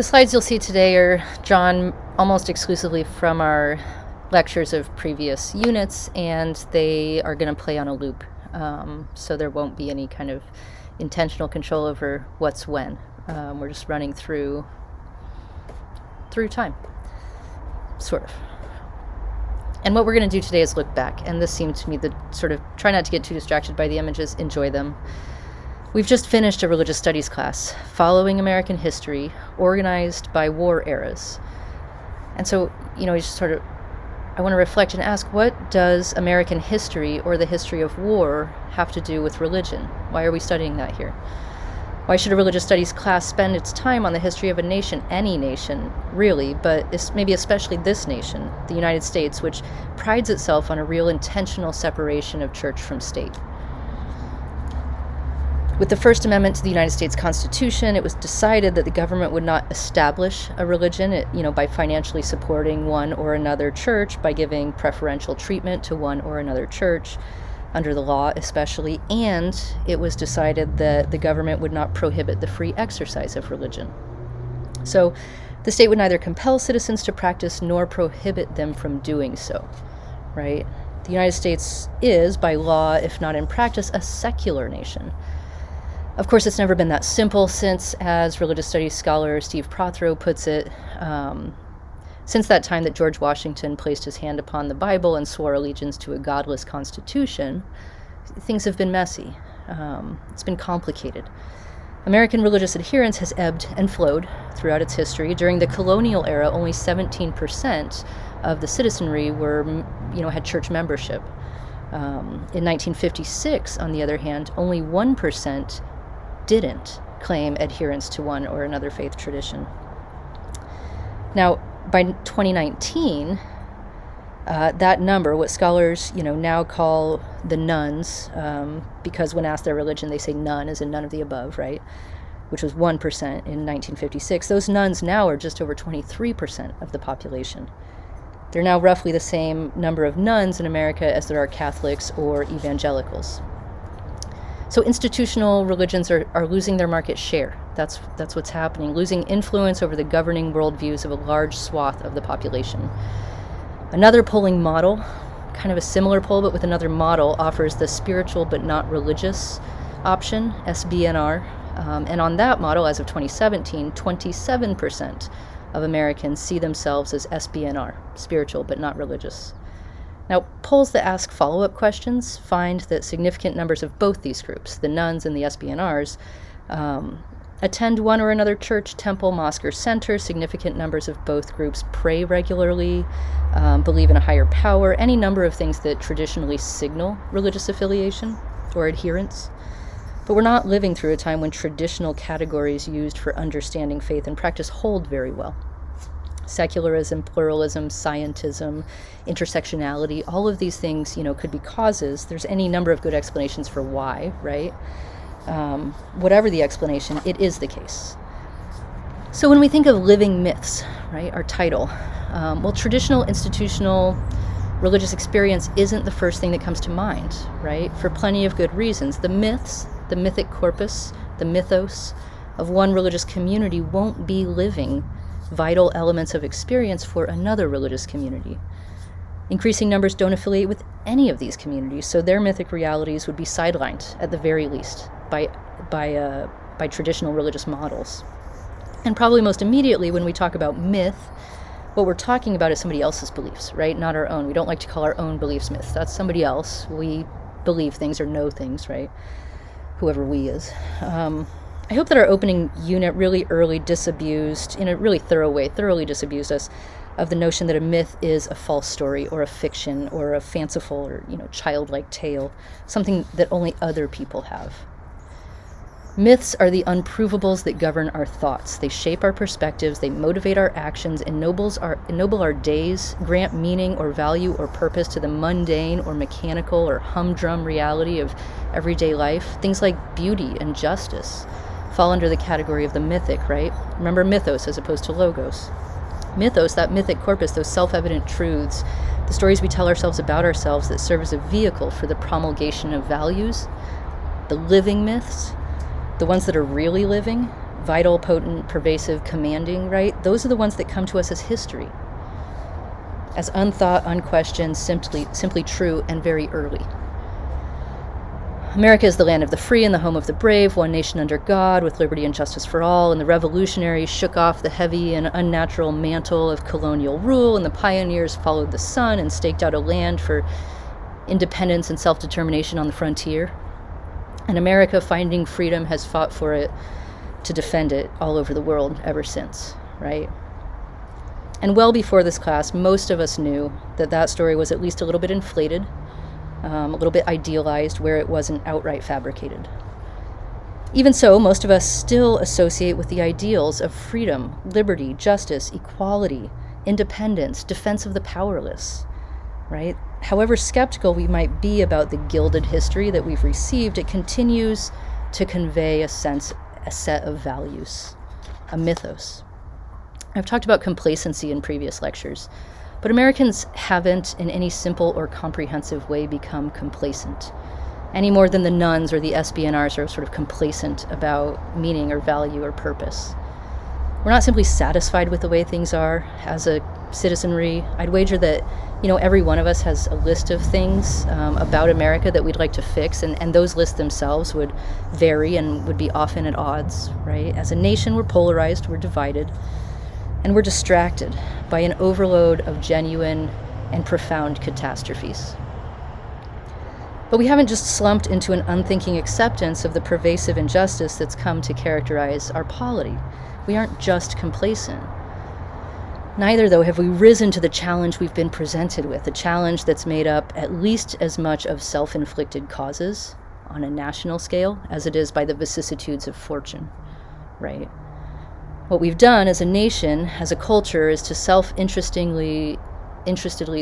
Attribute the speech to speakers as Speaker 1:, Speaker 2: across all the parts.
Speaker 1: The slides you'll see today are drawn almost exclusively from our lectures of previous units, and they are going to play on a loop. So there won't be any kind of intentional control over what's when. We're just running through time, sort of. And what we're going to do today is look back, and this seemed to me the sort of try not to get too distracted by the images, enjoy them. We've just finished a religious studies class following American history organized by war eras. And so, we just sort of, I want to reflect and ask, what does American history or the history of war have to do with religion? Why are we studying that here? Why should a religious studies class spend its time on the history of a nation, any nation, really, but maybe especially this nation, the United States, which prides itself on a real intentional separation of church from state? With the First Amendment to the United States Constitution, it was decided that the government would not establish a religion, by financially supporting one or another church, by giving preferential treatment to one or another church, under the law especially, and it was decided that the government would not prohibit the free exercise of religion. So the state would neither compel citizens to practice nor prohibit them from doing so, right? The United States is, by law, if not in practice, a secular nation. Of course, it's never been that simple since, as religious studies scholar Steve Prothero puts it, since that time that George Washington placed his hand upon the Bible and swore allegiance to a godless constitution, things have been messy. It's been complicated. American religious adherence has ebbed and flowed throughout its history. During the colonial era, only 17% of the citizenry had church membership. In 1956, on the other hand, only 1% didn't claim adherence to one or another faith tradition. Now, by 2019, that number, what scholars, now call the nones, because when asked their religion, they say none, as in none of the above, right? Which was 1% in 1956. Those nones now are just over 23% of the population. There are now roughly the same number of nuns in America as there are Catholics or evangelicals. So institutional religions are losing their market share. That's what's happening, losing influence over the governing worldviews of a large swath of the population. Another polling model, kind of a similar poll but with another model, offers the spiritual but not religious option, SBNR. And on that model, as of 2017, 27% of Americans see themselves as SBNR, spiritual but not religious. Now, polls that ask follow-up questions find that significant numbers of both these groups, the nuns and the SBNRs, attend one or another church, temple, mosque, or center. Significant numbers of both groups pray regularly, believe in a higher power, any number of things that traditionally signal religious affiliation or adherence. But we're not living through a time when traditional categories used for understanding faith and practice hold very well. Secularism, pluralism, scientism, intersectionality, all of these things, could be causes. There's any number of good explanations for why, right? Whatever the explanation, it is the case. So when we think of living myths, right, our title, traditional institutional religious experience isn't the first thing that comes to mind, right? For plenty of good reasons. The myths, the mythic corpus, the mythos of one religious community won't be living vital elements of experience for another religious community. Increasing numbers don't affiliate with any of these communities, so their mythic realities would be sidelined, at the very least, by traditional religious models. And probably most immediately, when we talk about myth, what we're talking about is somebody else's beliefs, right? Not our own. We don't like to call our own beliefs myths. That's somebody else. We believe things or know things, right? Whoever we is. I hope that our opening unit really early disabused, in a really thorough way, thoroughly disabused us of the notion that a myth is a false story or a fiction or a fanciful or, childlike tale, something that only other people have. Myths are the unprovables that govern our thoughts. They shape our perspectives, they motivate our actions, ennoble our days, grant meaning or value or purpose to the mundane or mechanical or humdrum reality of everyday life. Things like beauty and justice fall under the category of the mythic, right? Remember mythos as opposed to logos. Mythos, that mythic corpus, those self-evident truths, the stories we tell ourselves about ourselves that serve as a vehicle for the promulgation of values. The living myths, the ones that are really living, vital, potent, pervasive, commanding, right? Those are the ones that come to us as history, as unthought, unquestioned, simply true, and very early. America is the land of the free and the home of the brave, one nation under God, with liberty and justice for all, and the revolutionaries shook off the heavy and unnatural mantle of colonial rule, and the pioneers followed the sun and staked out a land for independence and self-determination on the frontier. And America, finding freedom, has fought for it, to defend it all over the world ever since, right? And well before this class, most of us knew that that story was at least a little bit inflated, a little bit idealized, where it wasn't outright fabricated. Even so, most of us still associate with the ideals of freedom, liberty, justice, equality, independence, defense of the powerless, right? However skeptical we might be about the gilded history that we've received, it continues to convey a set of values, a mythos. I've talked about complacency in previous lectures, but Americans haven't in any simple or comprehensive way become complacent, any more than the nuns or the SBNRs are sort of complacent about meaning or value or purpose. We're not simply satisfied with the way things are as a citizenry. I'd wager that, every one of us has a list of things about America that we'd like to fix, and those lists themselves would vary and would be often at odds, right? As a nation, we're polarized, we're divided, and we're distracted by an overload of genuine and profound catastrophes. But we haven't just slumped into an unthinking acceptance of the pervasive injustice that's come to characterize our polity. We aren't just complacent. Neither, though, have we risen to the challenge we've been presented with, a challenge that's made up at least as much of self-inflicted causes on a national scale as it is by the vicissitudes of fortune, right? What we've done as a nation, as a culture, is to self-interestedly,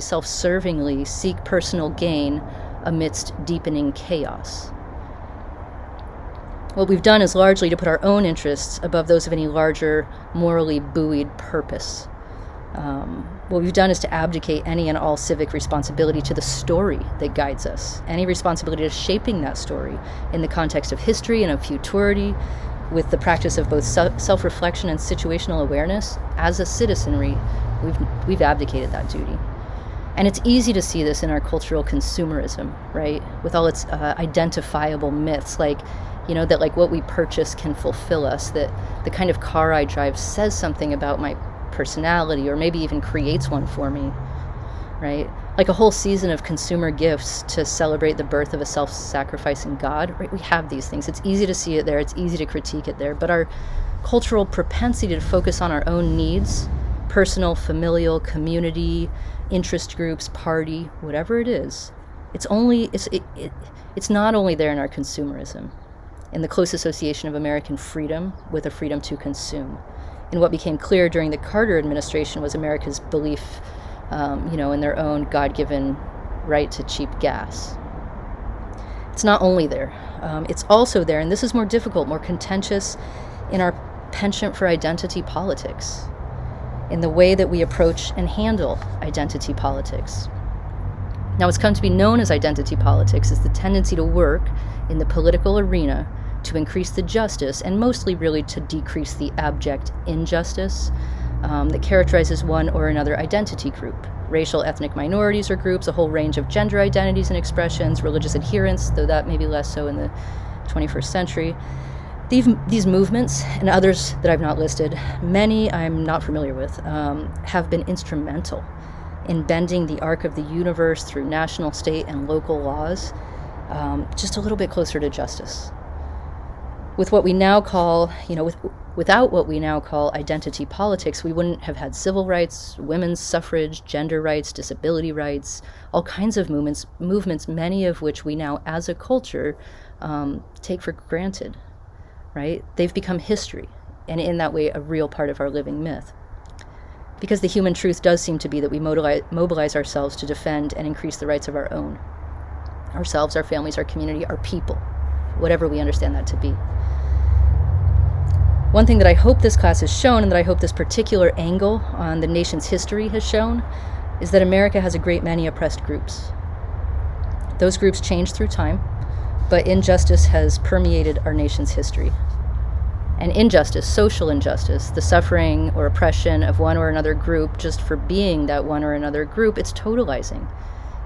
Speaker 1: self-servingly seek personal gain amidst deepening chaos. What we've done is largely to put our own interests above those of any larger, morally buoyed purpose. What we've done is to abdicate any and all civic responsibility to the story that guides us, any responsibility to shaping that story in the context of history and of futurity, with the practice of both self-reflection and situational awareness. As a citizenry, we've abdicated that duty. And it's easy to see this in our cultural consumerism, right? With all its identifiable myths, like what we purchase can fulfill us, that the kind of car I drive says something about my personality, or maybe even creates one for me, right? Like a whole season of consumer gifts to celebrate the birth of a self-sacrificing God, right? We have these things. It's easy to see it there. It's easy to critique it there. But our cultural propensity to focus on our own needs, personal, familial, community, interest groups, party, whatever it is, it's not only there in our consumerism, in the close association of American freedom with a freedom to consume. And what became clear during the Carter administration was America's belief, in their own God-given right to cheap gas. It's not only there. It's also there, and this is more difficult, more contentious, in our penchant for identity politics, in the way that we approach and handle identity politics. Now, what's come to be known as identity politics is the tendency to work in the political arena to increase the justice, and mostly really to decrease the abject injustice that characterizes one or another identity group. Racial, ethnic minorities or groups, a whole range of gender identities and expressions, religious adherence, though that may be less so in the 21st century. These movements, and others that I've not listed, many I'm not familiar with, have been instrumental in bending the arc of the universe through national, state, and local laws just a little bit closer to justice. With what we now call, without what we now call identity politics, we wouldn't have had civil rights, women's suffrage, gender rights, disability rights, all kinds of movements, many of which we now, as a culture, take for granted, right? They've become history, and in that way, a real part of our living myth. Because the human truth does seem to be that we mobilize ourselves to defend and increase the rights of our own. Ourselves, our families, our community, our people, whatever we understand that to be. One thing that I hope this class has shown, and that I hope this particular angle on the nation's history has shown, is that America has a great many oppressed groups. Those groups change through time, but injustice has permeated our nation's history. And injustice, social injustice, the suffering or oppression of one or another group just for being that one or another group, it's totalizing.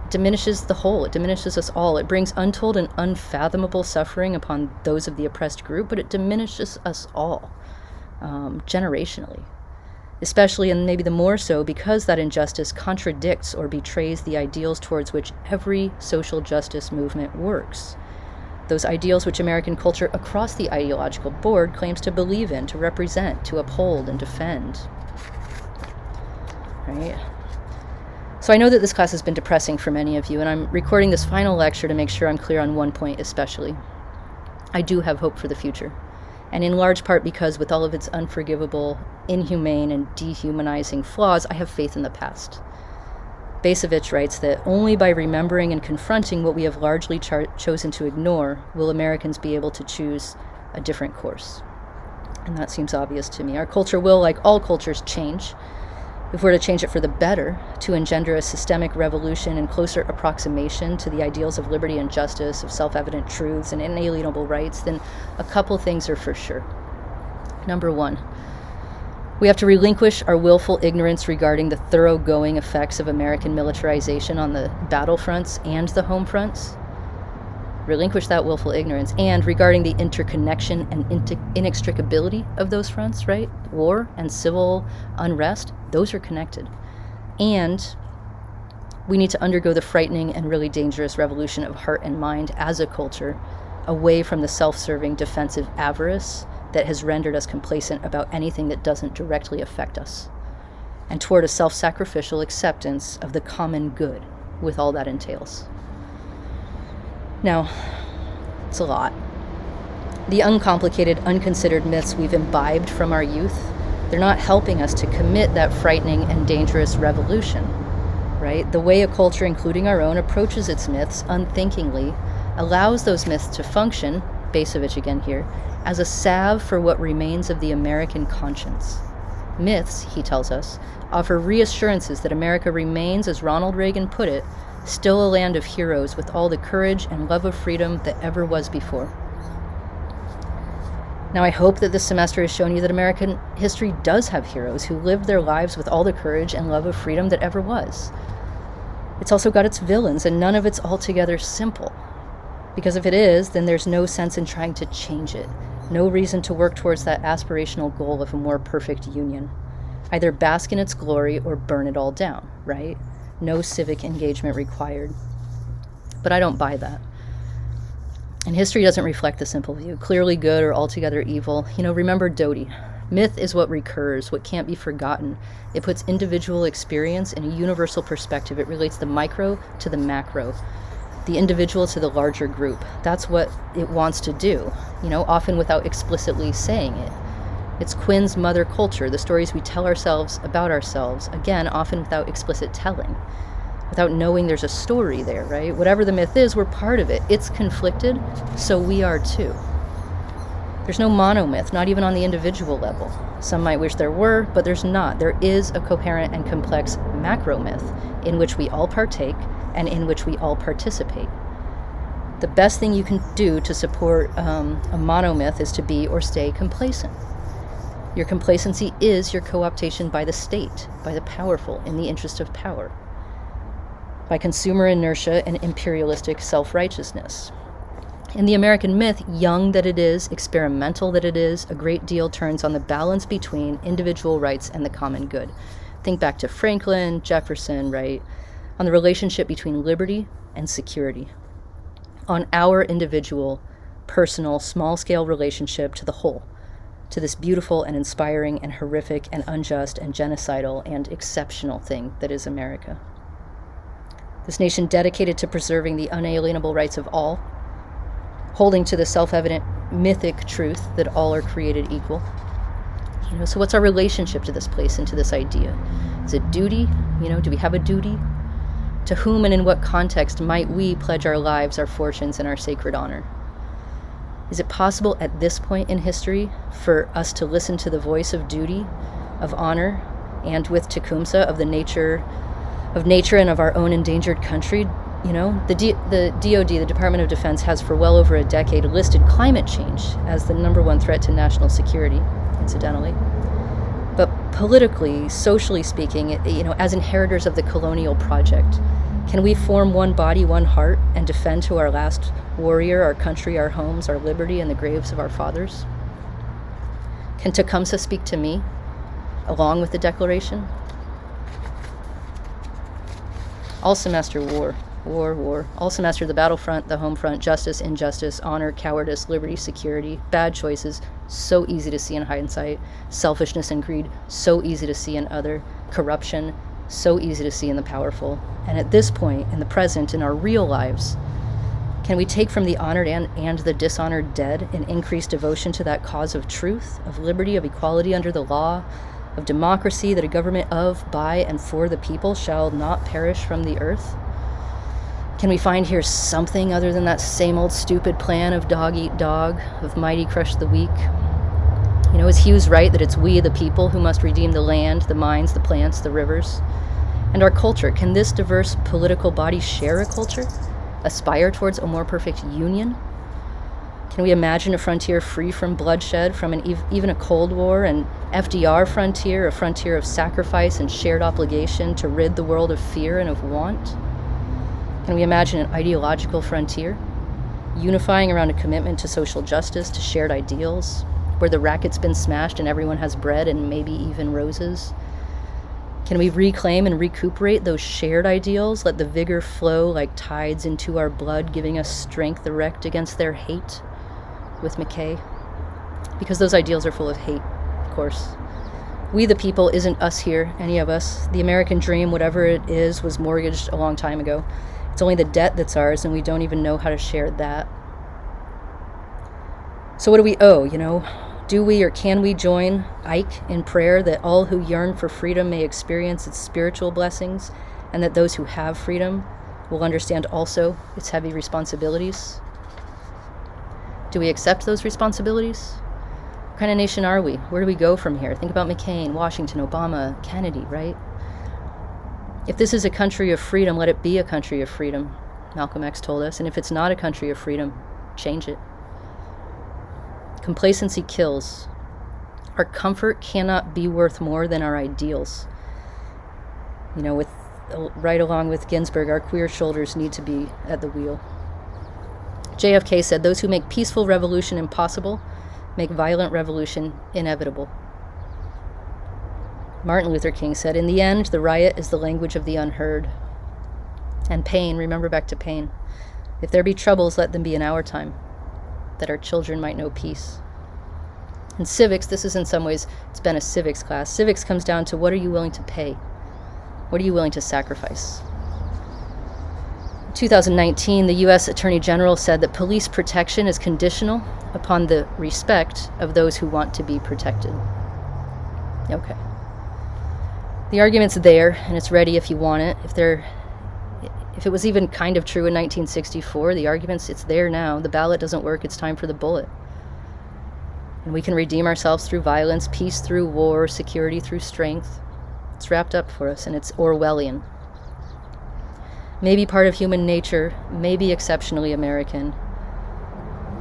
Speaker 1: It diminishes the whole. It diminishes us all. It brings untold and unfathomable suffering upon those of the oppressed group, but it diminishes us all generationally. Especially, and maybe the more so, because that injustice contradicts or betrays the ideals towards which every social justice movement works. Those ideals which American culture across the ideological board claims to believe in, to represent, to uphold, and defend. Right? So I know that this class has been depressing for many of you, and I'm recording this final lecture to make sure I'm clear on one point especially. I do have hope for the future, and in large part because with all of its unforgivable, inhumane, and dehumanizing flaws, I have faith in the past. Bacevich writes that only by remembering and confronting what we have largely chosen to ignore will Americans be able to choose a different course. And that seems obvious to me. Our culture will, like all cultures, change. If we're to change it for the better, to engender a systemic revolution and closer approximation to the ideals of liberty and justice, of self-evident truths and inalienable rights, then a couple things are for sure. Number one, we have to relinquish our willful ignorance regarding the thoroughgoing effects of American militarization on the battlefronts and the home fronts. Relinquish that willful ignorance. And regarding the interconnection and inextricability of those fronts, right? War and civil unrest, those are connected. And we need to undergo the frightening and really dangerous revolution of heart and mind as a culture, away from the self-serving defensive avarice that has rendered us complacent about anything that doesn't directly affect us, and toward a self-sacrificial acceptance of the common good with all that entails. Now, it's a lot. The uncomplicated, unconsidered myths we've imbibed from our youth, they're not helping us to commit that frightening and dangerous revolution, right? The way a culture, including our own, approaches its myths unthinkingly allows those myths to function, Bacevich again here, as a salve for what remains of the American conscience. Myths, he tells us, offer reassurances that America remains, as Ronald Reagan put it, still a land of heroes with all the courage and love of freedom that ever was before. Now, I hope that this semester has shown you that American history does have heroes who lived their lives with all the courage and love of freedom that ever was. It's also got its villains, and none of it's altogether simple. Because if it is, then there's no sense in trying to change it. No reason to work towards that aspirational goal of a more perfect union. Either bask in its glory or burn it all down, right? No civic engagement required. But I don't buy that. And history doesn't reflect the simple view, clearly good or altogether evil. Remember Doty. Myth is what recurs, what can't be forgotten. It puts individual experience in a universal perspective. It relates the micro to the macro, the individual to the larger group. That's what it wants to do, often without explicitly saying it. It's Quinn's mother culture, the stories we tell ourselves about ourselves, again, often without explicit telling, without knowing there's a story there, right? Whatever the myth is, we're part of it. It's conflicted, so we are too. There's no monomyth, not even on the individual level. Some might wish there were, but there's not. There is a coherent and complex macro myth in which we all partake and in which we all participate. The best thing you can do to support a monomyth is to be or stay complacent. Your complacency is your co-optation by the state, by the powerful, in the interest of power, by consumer inertia and imperialistic self-righteousness. In the American myth, young that it is, experimental that it is, a great deal turns on the balance between individual rights and the common good. Think back to Franklin, Jefferson, right? On the relationship between liberty and security. On our individual, personal, small-scale relationship to the whole, to this beautiful and inspiring and horrific and unjust and genocidal and exceptional thing that is America. This nation dedicated to preserving the unalienable rights of all, holding to the self-evident mythic truth that all are created equal. So what's our relationship to this place and to this idea? Is it duty? Do we have a duty? To whom and in what context might we pledge our lives, our fortunes, and our sacred honor? Is it possible at this point in history for us to listen to the voice of duty, of honor, and with Tecumseh of nature and of our own endangered country? The DoD, the Department of Defense, has for well over a decade listed climate change as the number one threat to national security, incidentally. But politically, socially speaking, as inheritors of the colonial project, can we form one body, one heart, and defend to our last warrior, our country, our homes, our liberty, and the graves of our fathers? Can Tecumseh speak to me, along with the Declaration? All semester, war. All semester, the battlefront, the home front, justice, injustice, honor, cowardice, liberty, security, bad choices, so easy to see in hindsight, selfishness and greed, so easy to see in other, corruption, so easy to see in the powerful. And at this point, in the present, in our real lives, can we take from the honored and the dishonored dead an increased devotion to that cause of truth, of liberty, of equality under the law, of democracy, that a government of, by, and for the people shall not perish from the earth? Can we find here something other than that same old stupid plan of dog eat dog, of mighty crush the weak? Is Hughes right that it's we, the people, who must redeem the land, the mines, the plants, the rivers? And our culture, can this diverse political body share a culture? Aspire towards a more perfect union? Can we imagine a frontier free from bloodshed, from even a Cold War, an FDR frontier, a frontier of sacrifice and shared obligation to rid the world of fear and of want? Can we imagine an ideological frontier, unifying around a commitment to social justice, to shared ideals, where the racket's been smashed and everyone has bread and maybe even roses? Can we reclaim and recuperate those shared ideals, let the vigor flow like tides into our blood, giving us strength erect against their hate, with McKay? Because those ideals are full of hate, of course. We the people isn't us here, any of us. The American dream, whatever it is, was mortgaged a long time ago. It's only the debt that's ours, and we don't even know how to share that. So what do we owe, Do we or can we join Ike in prayer that all who yearn for freedom may experience its spiritual blessings, and that those who have freedom will understand also its heavy responsibilities? Do we accept those responsibilities? What kind of nation are we? Where do we go from here? Think about McCain, Washington, Obama, Kennedy, right? If this is a country of freedom, let it be a country of freedom, Malcolm X told us. And if it's not a country of freedom, change it. Complacency kills. Our comfort cannot be worth more than our ideals. Right along with Ginsburg, our queer shoulders need to be at the wheel. JFK said, "Those who make peaceful revolution impossible make violent revolution inevitable." Martin Luther King said, "In the end, the riot is the language of the unheard." And Paine, remember back to Paine, "If there be troubles, let them be in our time, that our children might know peace." And civics, this is in some ways, it's been a civics class. Civics comes down to, what are you willing to pay? What are you willing to sacrifice? In 2019, the U.S. Attorney General said that police protection is conditional upon the respect of those who want to be protected. Okay. The argument's there, and it's ready if you want it. If it was even kind of true in 1964, the argument's, it's there now. The ballot doesn't work, it's time for the bullet. And we can redeem ourselves through violence, peace through war, security through strength. It's wrapped up for us, and it's Orwellian. Maybe part of human nature, maybe exceptionally American.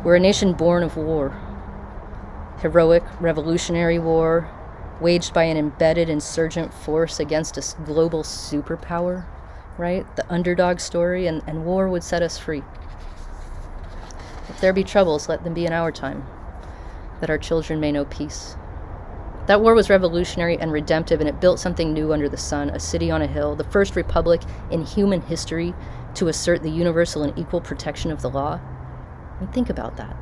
Speaker 1: We're a nation born of war. Heroic, revolutionary war, waged by an embedded insurgent force against a global superpower, right? The underdog story, and war would set us free. If there be troubles, let them be in our time, that our children may know peace. That war was revolutionary and redemptive, and it built something new under the sun, a city on a hill, the first republic in human history to assert the universal and equal protection of the law. I mean, think about that.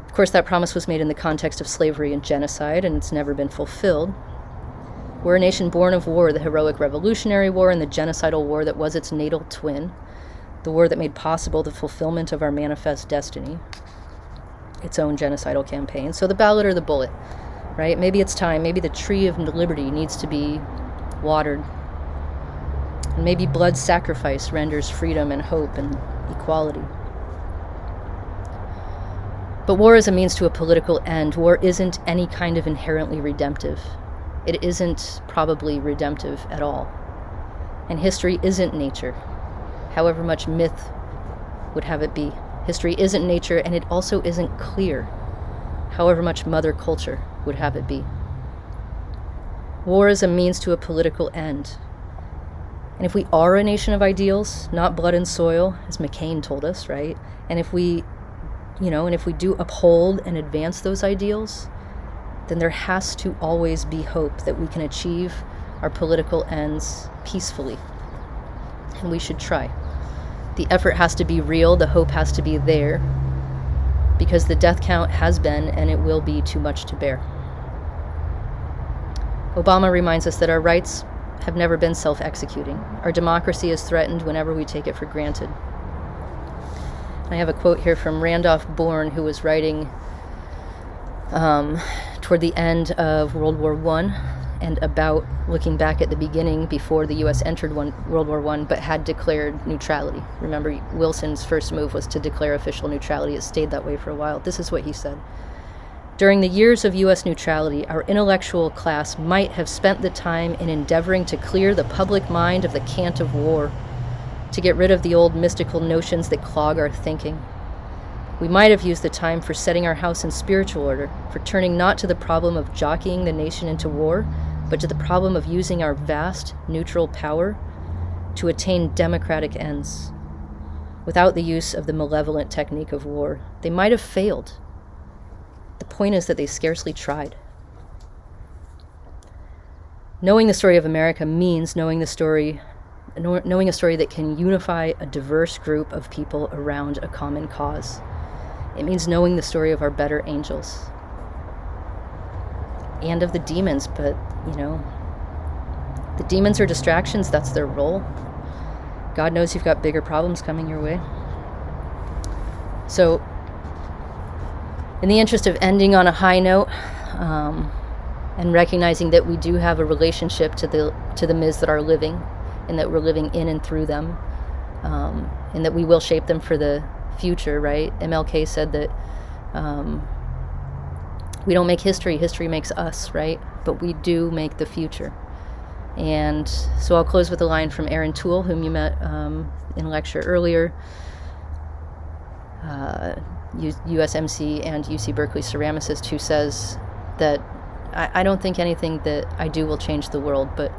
Speaker 1: Of course, that promise was made in the context of slavery and genocide, and it's never been fulfilled. We're a nation born of war, the heroic Revolutionary War and the genocidal war that was its natal twin, the war that made possible the fulfillment of our manifest destiny, its own genocidal campaign. So the ballot or the bullet, right? Maybe it's time. Maybe the tree of liberty needs to be watered. And maybe blood sacrifice renders freedom and hope and equality. But war is a means to a political end. War isn't any kind of inherently redemptive. It isn't probably redemptive at all. And history isn't nature. however much myth would have it be. History isn't nature, and it also isn't clear, however much mother culture would have it be. War is a means to a political end. And if we are a nation of ideals, not blood and soil, as McCain told us, right? And if we do uphold and advance those ideals, then there has to always be hope that we can achieve our political ends peacefully. And we should try. The effort has to be real, the hope has to be there, because the death count has been and it will be too much to bear. Obama reminds us that our rights have never been self-executing. Our democracy is threatened whenever we take it for granted. I have a quote here from Randolph Bourne, who was writing toward the end of World War I and about looking back at the beginning before the U.S. entered World War I, but had declared neutrality. Remember, Wilson's first move was to declare official neutrality. It stayed that way for a while. This is what he said. During the years of U.S. neutrality, our intellectual class might have spent the time in endeavoring to clear the public mind of the cant of war, to get rid of the old mystical notions that clog our thinking. We might have used the time for setting our house in spiritual order, for turning not to the problem of jockeying the nation into war, but to the problem of using our vast neutral power to attain democratic ends. Without the use of the malevolent technique of war, they might have failed. The point is that they scarcely tried. Knowing the story of America means knowing a story that can unify a diverse group of people around a common cause. It means knowing the story of our better angels and of the demons, but, the demons are distractions. That's their role. God knows you've got bigger problems coming your way. So, in the interest of ending on a high note, and recognizing that we do have a relationship to the myths that are living, and that we're living in and through them, and that we will shape them for the future, right? MLK said that we don't make history, history makes us, right? But we do make the future. And so I'll close with a line from Aaron Toole, whom you met in a lecture earlier, USMC and UC Berkeley ceramicist, who says that I don't think anything that I do will change the world, but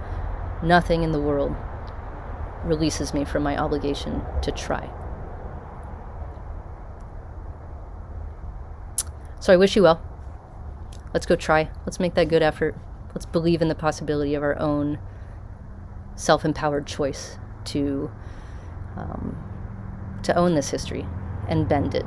Speaker 1: nothing in the world releases me from my obligation to try. So I wish you well. Let's go try. Let's make that good effort. Let's believe in the possibility of our own self-empowered choice to own this history and bend it.